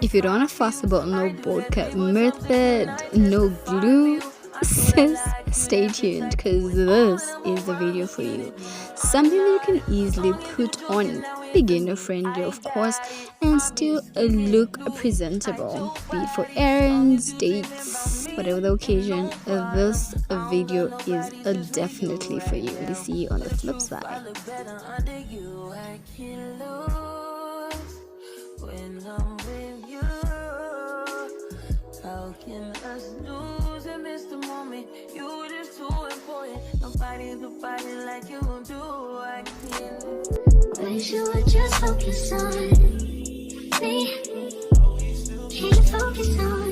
If you don't want to fuss about no board cut method, no glue, sis, stay tuned because this is the video for you. Something that you can easily put on, beginner friendly of course, and still look presentable, be it for errands, dates, whatever the occasion. This video is definitely for you. We'll see you on the flip side. When I'm with you, how can us lose and miss the moment? You just too important. Nobody's like you do. I can't. Wish you would just focus on me. Can you focus on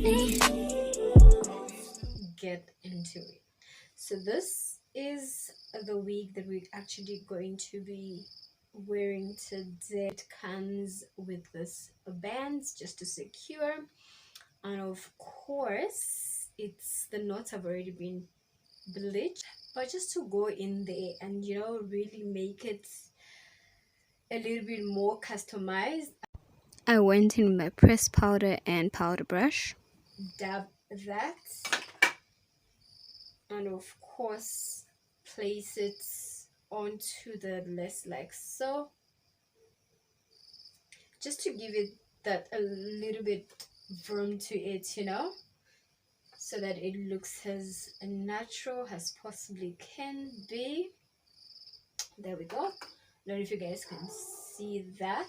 me? Get into it. So this is the wig that we're actually going to be wearing today. It comes with this bands just to secure, and of course it's the knots have already been bleached, but just to go in there and really make it a little bit more customized, I went in with my pressed powder and powder brush, dab that, and of course place it onto the lace like so, just to give it that a little bit vroom to it, so that it looks as natural as possibly can be. There we go. I don't know if you guys can see that.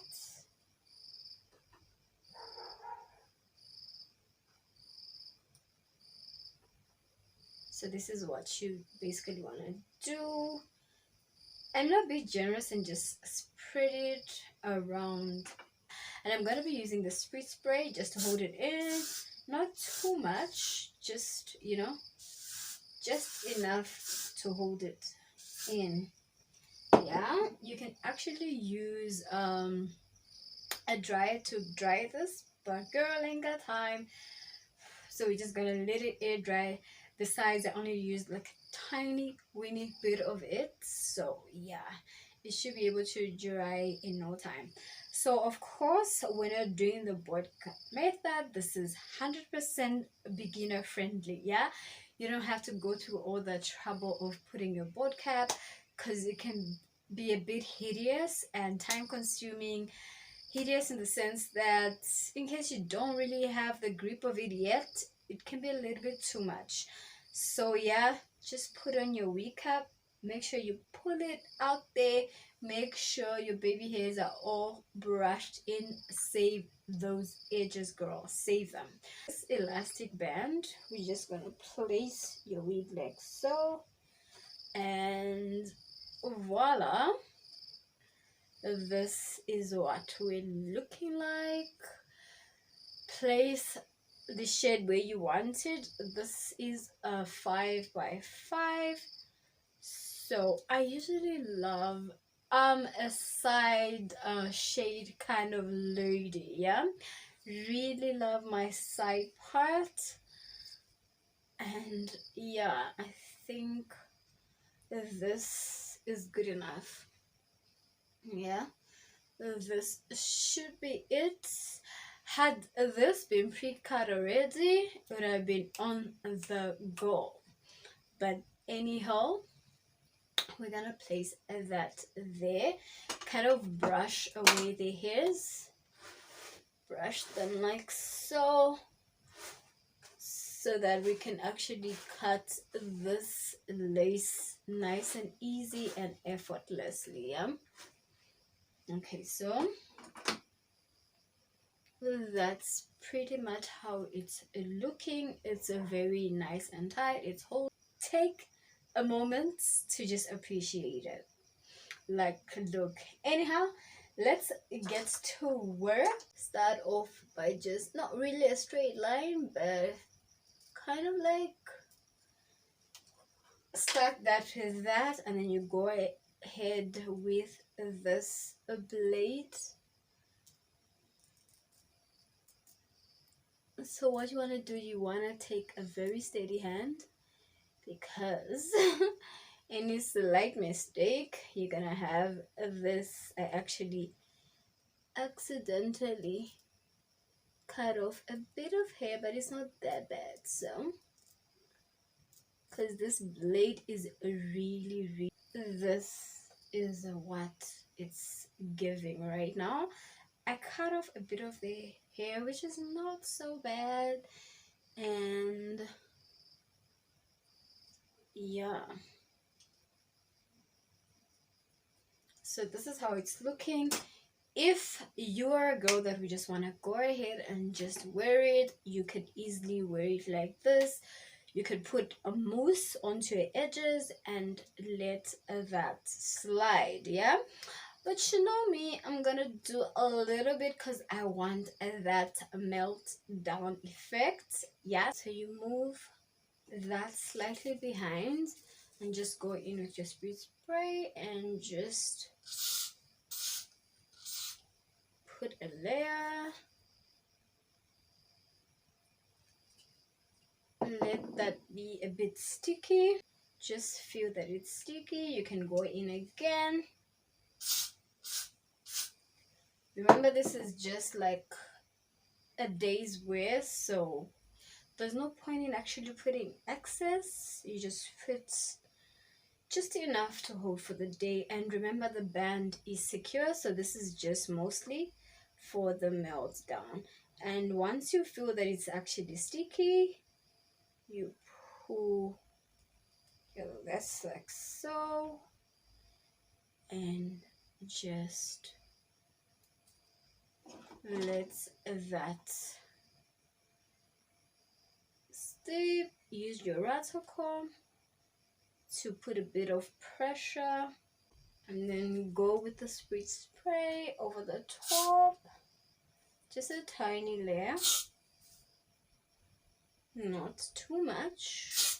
So this is what you basically want to do, and not be generous and just spread it around. And I'm going to be using the spritz spray just to hold it in, not too much, just just enough to hold it in. Yeah, you can actually use a dryer to dry this, but girl ain't got time, so we're just gonna let it air dry. Besides, I only used like a tiny weeny bit of it, so yeah, it should be able to dry in no time. So of course, when you're doing the board cut method, this is 100% beginner friendly. Yeah, you don't have to go through all the trouble of putting your board cap, because it can be a bit hideous and time consuming. Hideous in the sense that in case you don't really have the grip of it yet, it can be a little bit too much. So yeah, just put on your wig cap, make sure you pull it out there, make sure your baby hairs are all brushed in. Save those edges, girl, save them. This elastic band, we're just gonna place your wig like so, and voila, this is what we're looking like. Place the shade where you want it. This is a 5 by 5, so I usually love a side shade kind of lady. Yeah, really love my side part, and yeah, I think this is good enough. Yeah, this should be it. Had this been pre-cut already, it would have been on the go. But anyhow, we're gonna place that there, kind of brush away the hairs, brush them like so, so that we can actually cut this lace nice and easy and effortlessly. Yeah, okay, so that's pretty much how it's looking. It's a very nice and tight. It's whole. Take a moment to just appreciate it. Like, look, anyhow, let's get to work. Start off by just not really a straight line, but kind of like start that with that, and then you go ahead with this blade. So what you want to do, you want to take a very steady hand, because any slight mistake, you're gonna have this. I actually accidentally cut off a bit of hair, but it's not that bad. So because this blade is really this is what it's giving right now. I cut off a bit of the hair, which is not so bad, and yeah, so this is how it's looking. If you are a girl that we just want to go ahead and just wear it, you could easily wear it like this. You could put a mousse onto your edges and let that slide, yeah. But you know me, I'm gonna do a little bit because I want that melt down effect, yeah. So you move that slightly behind and just go in with your spray and just put a layer. Let that be a bit sticky. Just feel that it's sticky. You can go in again. Remember, this is just like a day's wear, so there's no point in actually putting excess. You just put just enough to hold for the day. And remember, the band is secure, so this is just mostly for the meltdown. And once you feel that it's actually sticky, you pull this like so, and just let that stay. Use your rattle comb to put a bit of pressure, and then go with the spray over the top, just a tiny layer, not too much.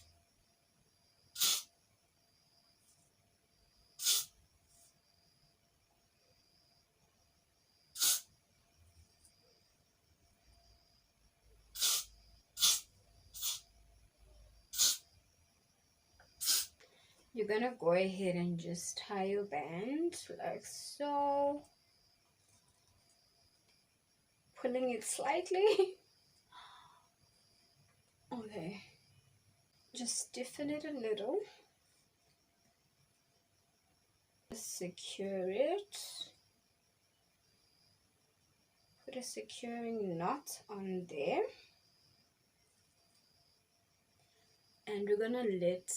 You're gonna go ahead and just tie your band like so, pulling it slightly. Okay, just stiffen it a little, secure it, put a securing knot on there, and we're gonna let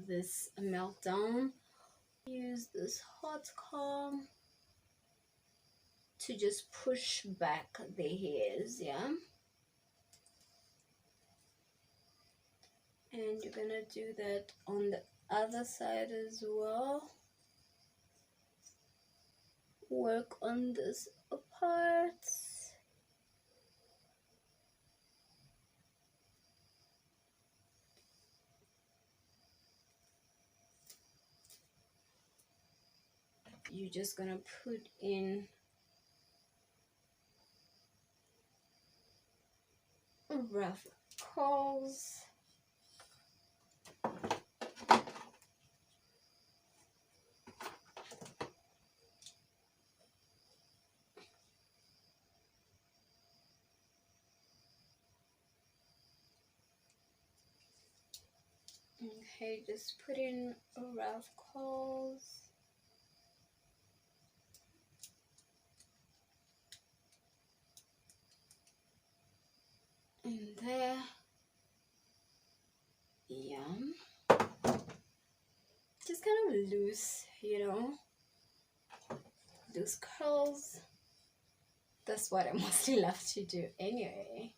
this melt down. Use this hot comb to just push back the hairs, yeah. And you're gonna do that on the other side as well. Work on this apart. You're just gonna put in rough curls. Okay, just put in rough curls. In there, yeah, just kind of loose, you know, loose curls. That's what I mostly love to do anyway.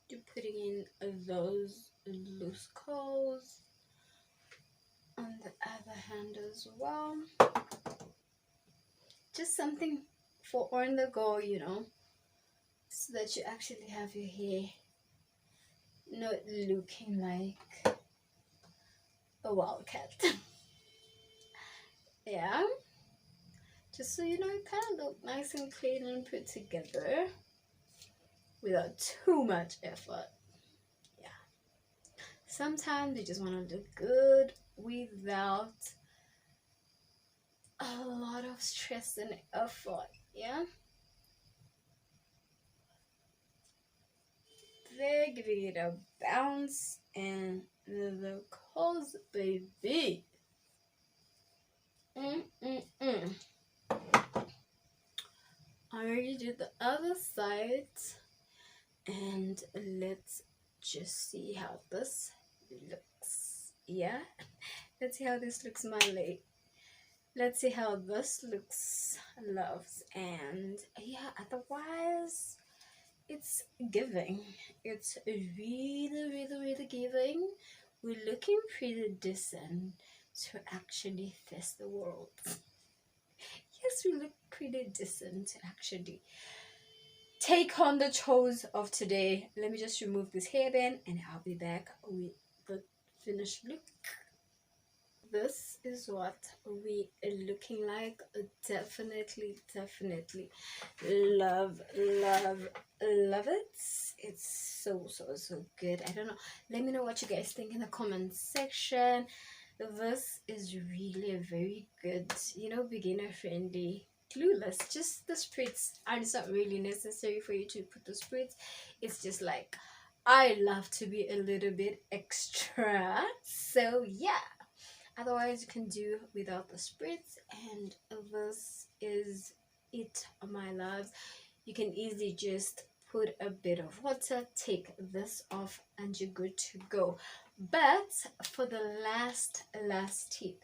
You're putting in those loose curls on the other hand as well. Just something for on the go, you know, so that you actually have your hair not looking like a wildcat. Yeah, just so you know, it kind of look nice and clean and put together without too much effort. Yeah, sometimes you just want to look good without a lot of stress and effort. Yeah, there, giving it a bounce and the cause, baby. I already did the other side, and let's just see how this looks. Yeah, let's see how this looks, my lady. Let's see how this looks, loves. And yeah, otherwise it's giving. It's really giving. We're looking pretty decent to actually face the world. Yes, we look pretty decent to actually take on the chores of today. Let me just remove this hairband and I'll be back with the finished look. This is what we are looking like. Definitely love it. It's so good. I don't know, let me know what you guys think in the comment section. This is really very good, you know, beginner friendly, glueless. Just the spritz, and it's not really necessary for you to put the spritz. It's just like, I love to be a little bit extra, so yeah. Otherwise you can do without the spritz, and this is it, my loves. You can easily just put a bit of water, take this off, and you're good to go. But for the last tip,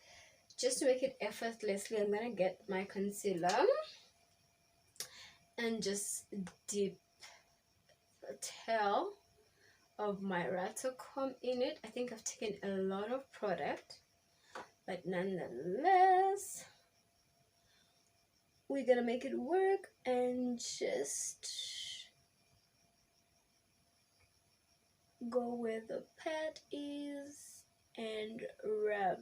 just to make it effortlessly, I'm gonna get my concealer and just dip the tail of my rattle comb in it. I think I've taken a lot of product, but nonetheless we're gonna make it work and just go where the pad is and rub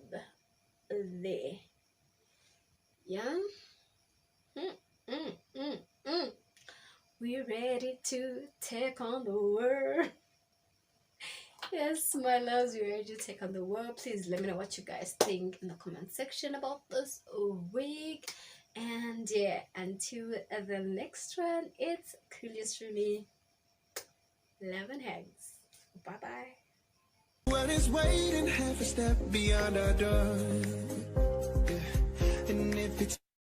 there. Yeah. We're ready to take on the world. Yes, my loves, we're ready to take on the world. Please let me know what you guys think in the comment section about this wig. And yeah, until the next one, it's Coolio for me. Love and hugs. Bye bye. What is waiting half a step beyond our door? Yeah. And if it's